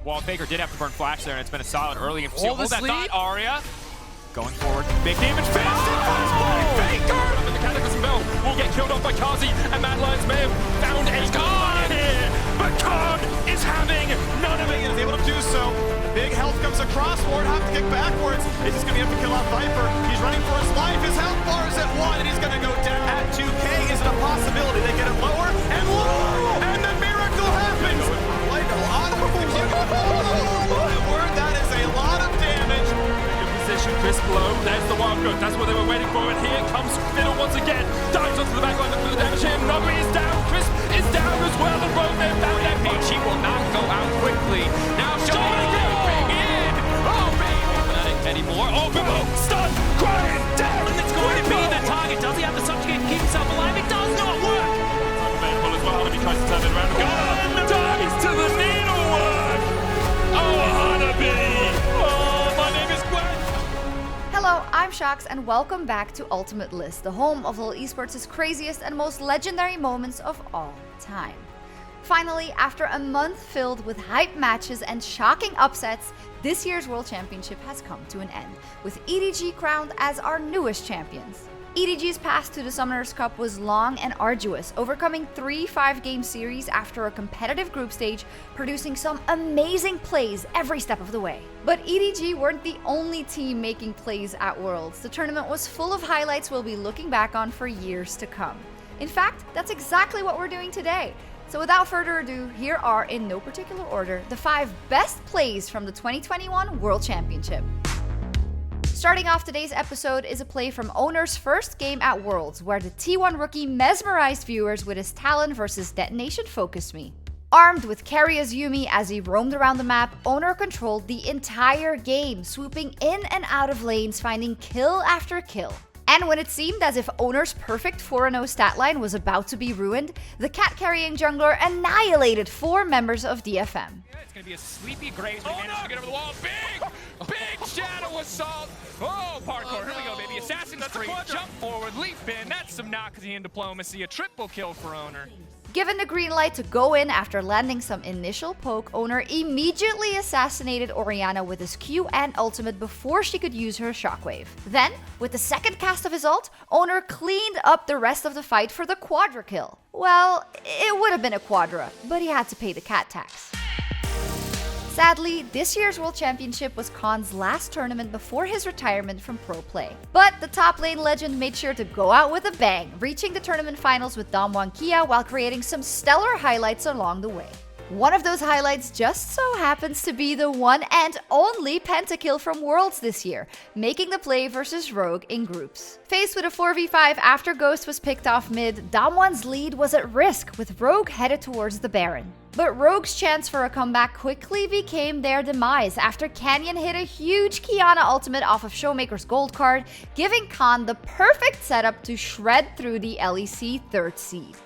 While Faker did have to burn flash there, and it's been a solid early game. Hold that thought, Aria. Going forward, big damage, Faker! And the Cataclysm Bell will get killed off by Kazi, and Mad Lions may have found a Khan here, but Khan is having none of it. Is able to do so. Big health comes across, Ward have to kick backwards. He's just going to have to kill out Viper. He's running for his life. His health bar is at 1, and he's going to go down at 2k. Is it a possibility? They get it lower and lower, and the miracle happens. Like a lot of word, that is a lot of damage. Position, Chris below, there's the wild gun, that's what they were waiting for, and here comes Fiddle once again, dives onto the back line for the damage here, Nugget is down, Chris is down as well, and Rogue there found that peach, he will not go out quickly, now jumping in, oh baby, anymore, oh Bimbo, stun, crying down, and it's going to be the target, does he have the subject to keep himself alive, it does not work, it's unfaithful as well, and he tries to turn it around, and dives to the needlework, oh Hanabi, Hello, I'm Sjokz and welcome back to Ultimate List, the home of all esports' craziest and most legendary moments of all time. Finally, after a month filled with hype matches and shocking upsets, this year's World Championship has come to an end, with EDG crowned as our newest champions. EDG's path to the Summoners Cup was long and arduous, overcoming 3 5-game series after a competitive group stage, producing some amazing plays every step of the way. But EDG weren't the only team making plays at Worlds. The tournament was full of highlights we'll be looking back on for years to come. In fact, that's exactly what we're doing today. So without further ado, here are, in no particular order, the 5 best plays from the 2021 World Championship. Starting off today's episode is a play from Owner's first game at Worlds, where the T1 rookie mesmerized viewers with his Talon versus Detonation Focus Me. Armed with Carrier's Yumi as he roamed around the map, Owner controlled the entire game, swooping in and out of lanes, finding kill after kill. And when it seemed as if Owner's perfect 4-0 stat line was about to be ruined, the cat-carrying jungler annihilated 4 members of DFM. It's going to be a sleepy Graves, but he managed to get over the wall. Big shadow assault. Oh, parkour. Here we go, baby. Assassin's free. Jump forward, leap in. That's some Noxian diplomacy. A triple kill for Owner. Given the green light to go in after landing some initial poke, Owner immediately assassinated Orianna with his Q and ultimate before she could use her shockwave. Then, with the second cast of his ult, Owner cleaned up the rest of the fight for the quadra kill. Well, it would have been a quadra, but he had to pay the cat tax. Sadly, this year's World Championship was Khan's last tournament before his retirement from pro play. But the top lane legend made sure to go out with a bang, reaching the tournament finals with Damwon Kia while creating some stellar highlights along the way. One of those highlights just so happens to be the one and only pentakill from Worlds this year, making the play versus Rogue in groups. Faced with a 4v5 after Ghost was picked off mid, Damwon's lead was at risk with Rogue headed towards the Baron. But Rogue's chance for a comeback quickly became their demise after Canyon hit a huge Qiyana ultimate off of Showmaker's gold card, giving Khan the perfect setup to shred through the LEC 3rd seed.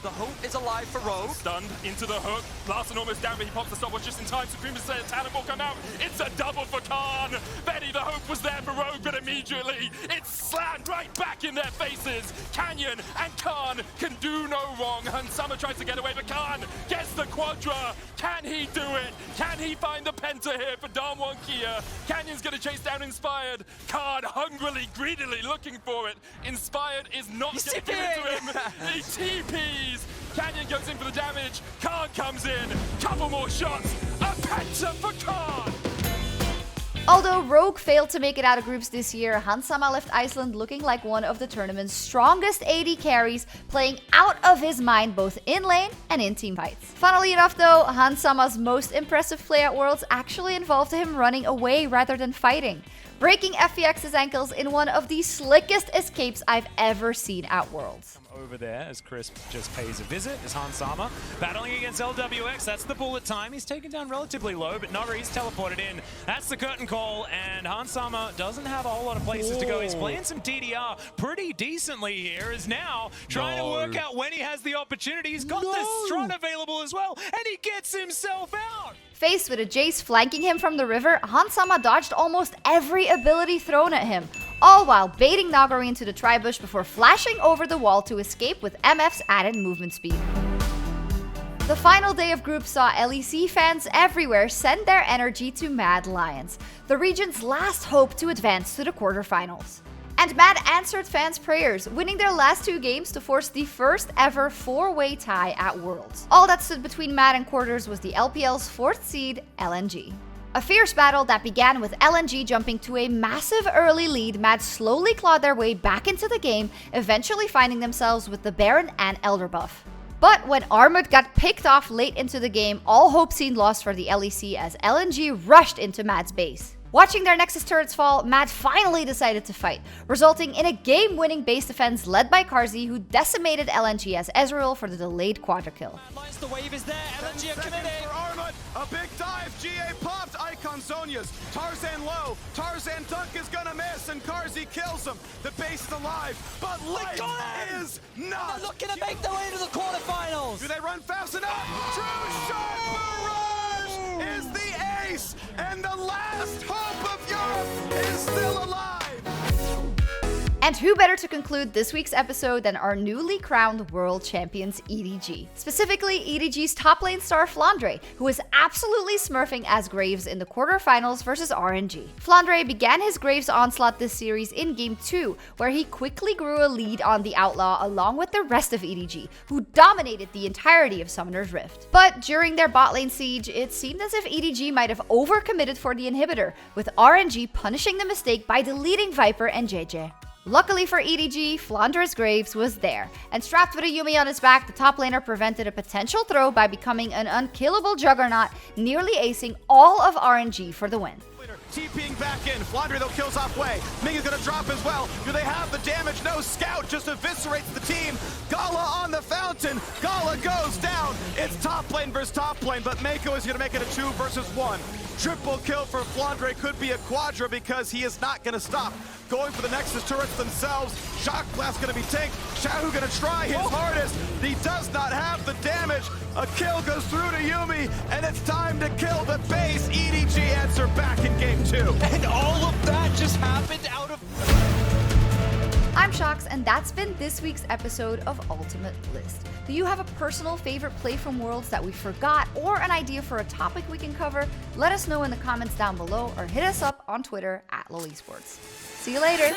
The hope is alive for Rogue. Stunned into the hook. Larson almost down, but he pops the stopwatch just in time. Supreme said talent will come out. It's a double for Khan. Benny, the hope was there for Rogue, but immediately it's slammed right back in their faces. Canyon and Khan can do no wrong. Hansama tries to get away, but Khan gets the quadra. Can he do it? Can he find the penta here for Damwon Kia? Canyon's gonna chase down Inspired. Khan hungrily, greedily looking for it. Inspired is not gonna give it to him. He TPs. Canyon goes in for the damage. Khan comes in. Couple more shots. A penta for Khan. Although Rogue failed to make it out of groups this year, Hansama left Iceland looking like one of the tournament's strongest AD carries, playing out of his mind both in lane and in team fights. Funnily enough though, Hansama's most impressive play at Worlds actually involved him running away rather than fighting, breaking FPX's ankles in one of the slickest escapes I've ever seen at Worlds. Over there as Chris just pays a visit is Hansama battling against LWX. That's the bullet time. He's taken down relatively low, but Nogari's teleported in. That's the curtain call, and Hansama doesn't have a whole lot of places to go. He's playing some DDR pretty decently here. Is now trying to work out when he has the opportunity. He's got the strut available as well, and he gets himself out. Faced with a Jace flanking him from the river, Hansama dodged almost every ability thrown at him, all while baiting Nagari into the tri-bush before flashing over the wall to escape with MF's added movement speed. The final day of groups saw LEC fans everywhere send their energy to Mad Lions, the region's last hope to advance to the quarterfinals. And Mad answered fans' prayers, winning their last 2 games to force the first ever 4-way tie at Worlds. All that stood between Mad and quarters was the LPL's 4th seed, LNG. A fierce battle that began with LNG jumping to a massive early lead. Mad slowly clawed their way back into the game, eventually finding themselves with the Baron and Elder buff. But when Armut got picked off late into the game, all hope seemed lost for the LEC as LNG rushed into Mad's base. Watching their Nexus turrets fall, Mad finally decided to fight, resulting in a game-winning base defense led by Carzzy, who decimated LNG as Ezreal for the delayed quadra kill. The wave is there, LNG are committed. For Armut, a big dive, GA popped, Icon Zonias, Tarzan low, Tarzan dunk is gonna miss, and Carzzy kills him. The base is alive, but life is not. They're looking to make their way to the quarterfinals. Do they run fast enough? True Shark Barrage is the ace, and the last hope of Europe is still alive. And who better to conclude this week's episode than our newly crowned world champions EDG. Specifically, EDG's top lane star Flandre, who is absolutely smurfing as Graves in the quarterfinals versus RNG. Flandre began his Graves onslaught this series in Game 2, where he quickly grew a lead on the Outlaw along with the rest of EDG, who dominated the entirety of Summoner's Rift. But during their bot lane siege, it seemed as if EDG might have overcommitted for the inhibitor, with RNG punishing the mistake by deleting Viper and JJ. Luckily for EDG, Flandre's Graves was there, and strapped with a Yuumi on his back, the top laner prevented a potential throw by becoming an unkillable juggernaut, nearly acing all of RNG for the win. TPing back in, Flandre though kills off Way. Ming is gonna drop as well. Do they have the damage? No, Scout just eviscerates the team. Gala on the fountain, Gala goes down. It's top lane versus top lane, but Mako is gonna make it a 2 versus 1. Triple kill for Flandre, could be a quadra because he is not gonna stop. Going for the Nexus turrets themselves. Shock Blast gonna be tanked. Shahu gonna try his hardest. He does not have the damage. A kill goes through to Yuumi, and it's time to kill the base. EDG answer back in Game 2. And all of that just happened out of... I'm Sjokz, and that's been this week's episode of Ultimate List. Do you have a personal favorite play from Worlds that we forgot, or an idea for a topic we can cover? Let us know in the comments down below, or hit us up on Twitter @LolEsports. See you later!